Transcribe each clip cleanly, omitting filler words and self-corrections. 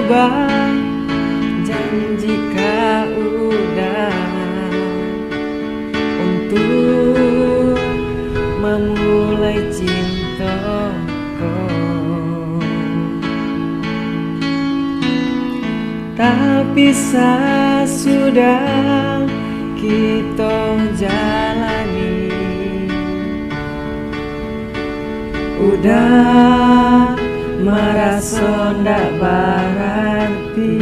berubah, janji kau udah untuk memulai cintaku. Tapi sudah kita jalani, udah merasa ndak berarti.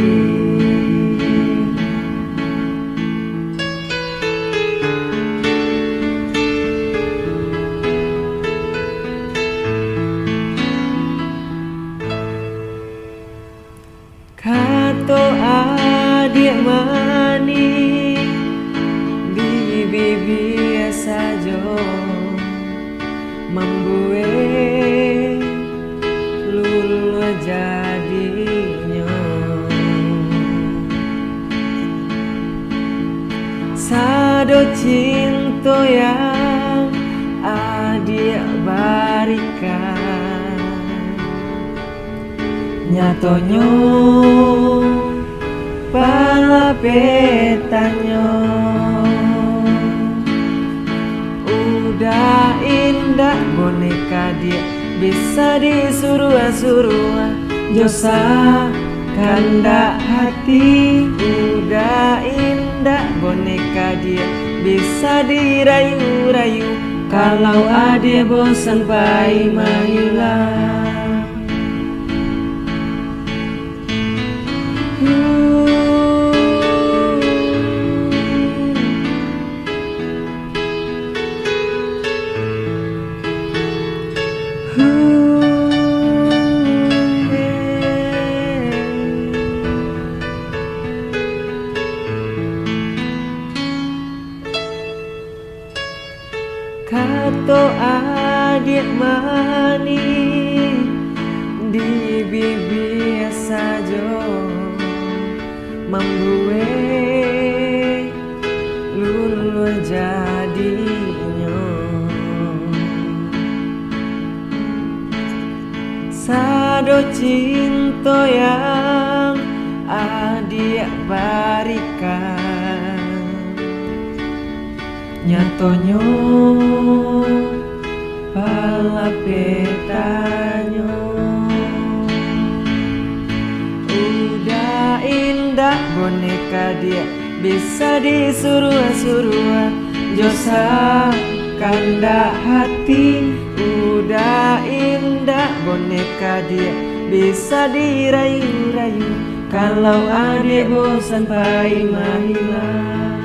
Kato adik mani bibi biasa jo membuat lulu jadinya. Sado cinta yang adik berikan, nyatonya pala petanya udah indah, boneka dia bisa disuruh-suruh, josa kanda hati. Udah indah, boneka dia bisa dirayu-rayu, kalau ada bosan pai mahilang. Kato adik mani di bibi saja membuat lulu jadinya. Sado cinta yang adik berikan, nyatonya pala petanya udah indah, boneka dia bisa disuruh-suruh, josa kanda hati. Udah indah, boneka dia bisa dirayu-rayu, kalau adik bosan pai mahilang.